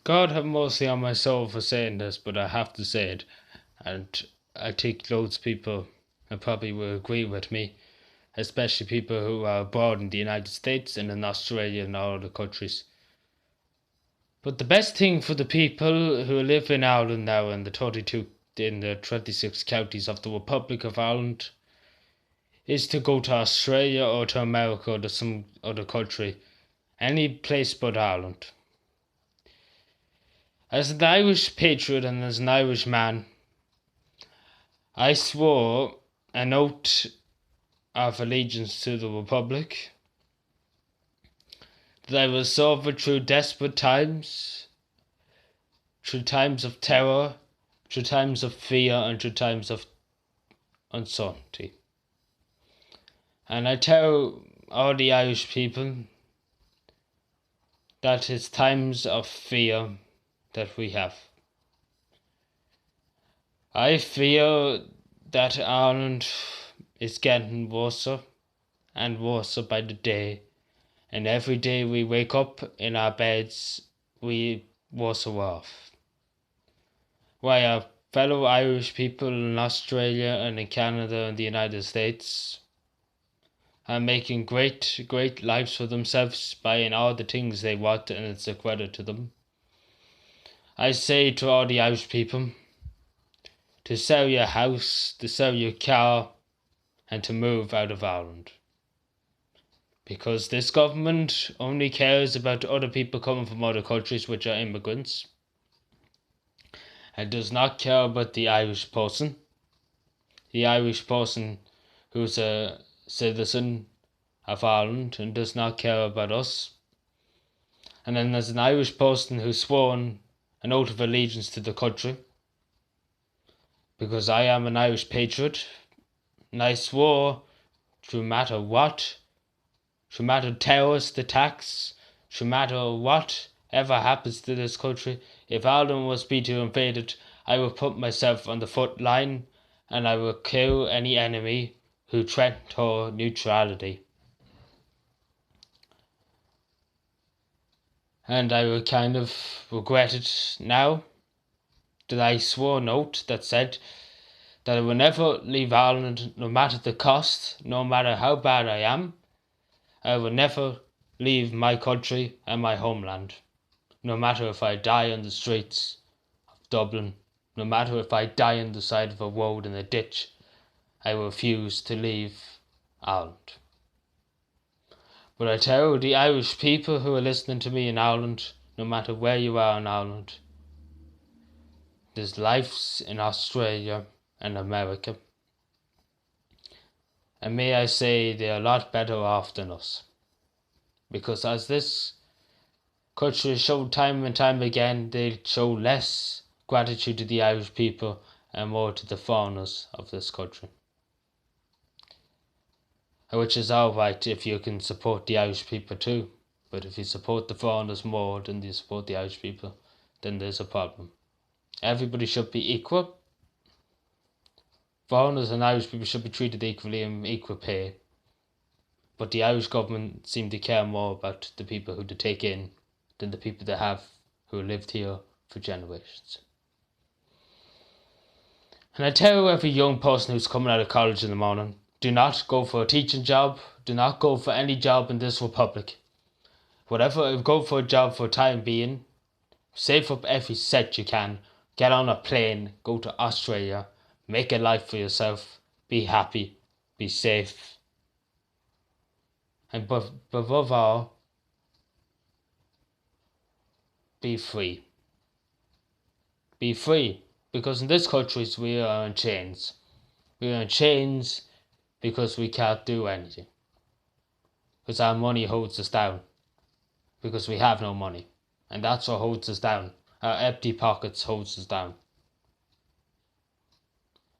God have mercy on my soul for saying this, but I have to say it, and I think loads of people probably will agree with me, especially people who are abroad in the United States and in Australia and all other countries. But the best thing for the people who live in Ireland now in the 26 counties of the Republic of Ireland is to go to Australia or to America or to some other country, any place but Ireland. As an Irish patriot and as an Irish man, I swore an oath of allegiance to the Republic, that I will serve it through desperate times, through times of terror, through times of fear, and through times of uncertainty. And I tell all the Irish people that it's times of fear that we have. I fear that Ireland is getting worse and worse by the day, and every day we wake up in our beds, we worse off. Why our fellow Irish people in Australia and in Canada and the United States are making great lives for themselves, buying all the things they want, and it's a credit to them. I say to all the Irish people to sell your house, to sell your car, and to move out of Ireland. Because this government only cares about other people coming from other countries which are immigrants, and does not care about the Irish person who's a citizen of Ireland and does not care about us. And then there's an Irish person who's sworn an oath of allegiance to the country, because I am an Irish patriot, and I swore, no matter what, no matter terrorist attacks, no matter whatever happens to this country, if Ireland was to be invaded, I will put myself on the front line and I will kill any enemy who threatened our neutrality. And I will kind of regret it now that I swore an oath that said that I will never leave Ireland, no matter the cost, no matter how bad I am. I will never leave my country and my homeland, no matter if I die on the streets of Dublin, no matter if I die on the side of a road in a ditch. I refuse to leave Ireland. But I tell the Irish people who are listening to me in Ireland, no matter where you are in Ireland, there's lives in Australia and America. And may I say, they're a lot better off than us. Because as this country showed time and time again, they show less gratitude to the Irish people and more to the foreigners of this country. Which is alright if you can support the Irish people too. But if you support the foreigners more than you support the Irish people, then there's a problem. Everybody should be equal. Foreigners and Irish people should be treated equally and equal pay. But the Irish government seem to care more about the people who they take in than the people they have who lived here for generations. And I tell every young person who's coming out of college in the morning, do not go for a teaching job, do not go for any job in this republic. Go for a job for time being, save up every cent you can, get on a plane, go to Australia, make a life for yourself, be happy, be safe. And above all, be free. Be free, because in this country we are in chains. We are in chains because we can't do anything. Because our money holds us down. Because we have no money. And that's what holds us down. Our empty pockets holds us down.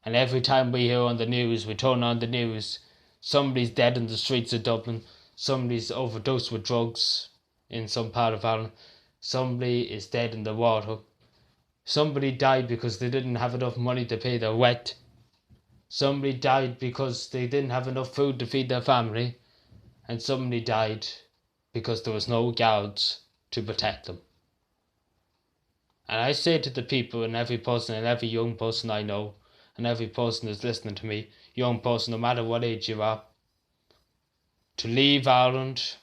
And every time we hear on the news, we turn on the news, somebody's dead in the streets of Dublin, somebody's overdosed with drugs in some part of Ireland, somebody is dead in the water, somebody died because they didn't have enough money to pay their rent, somebody died because they didn't have enough food to feed their family, and somebody died because there was no guards to protect them. And I say to the people and every person and every young person I know and every person that's listening to me, young person, no matter what age you are, to leave Ireland,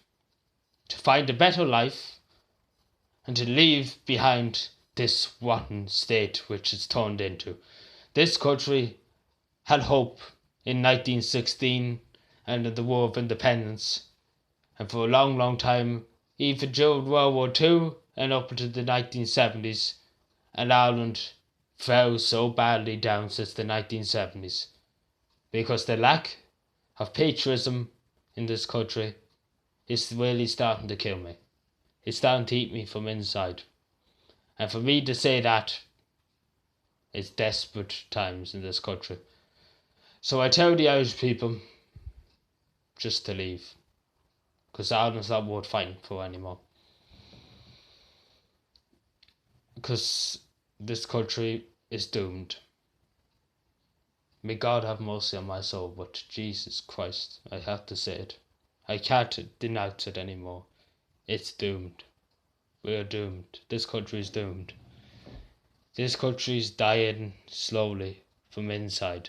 to find a better life, and to leave behind this rotten state which it's turned into. This country had hope in 1916 and in the War of Independence, and for a long, long time, even during World War II and up into the 1970s, and Ireland fell so badly down since the 1970s because the lack of patriotism in this country is really starting to kill me. It's starting to eat me from inside. And for me to say that, it's desperate times in this country. So I tell the Irish people just to leave. Because Ireland's not worth fighting for anymore. Because this country is doomed. May God have mercy on my soul, but Jesus Christ, I have to say it. I can't denounce it anymore. It's doomed. We are doomed. This country is doomed. This country is dying slowly from inside.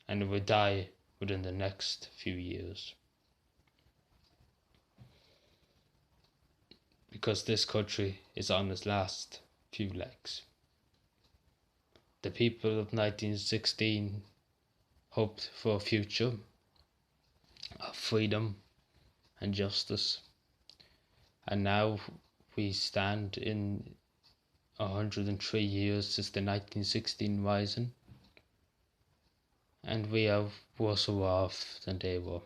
And it will die within the next few years. Because this country is on its last few legs. The people of 1916 hoped for a future of freedom and justice. And now we stand in 103 years since the 1916 rising. And we are worse off than they were.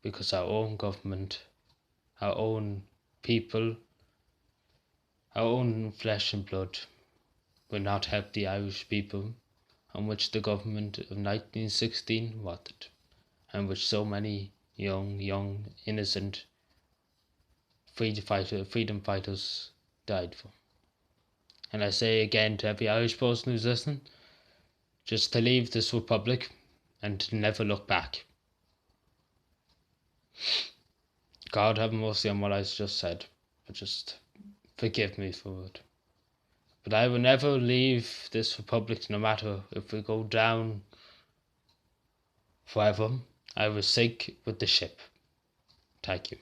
Because our own government, our own people, our own flesh and blood will not help the Irish people, on which the government of 1916 wanted, and which so many young, innocent freedom fighters died for. And I say again to every Irish person who's listening, just to leave this republic and to never look back. God have mercy on what I just said, but just forgive me for it. But I will never leave this republic, no matter if we go down forever. I will sink with the ship. Thank you.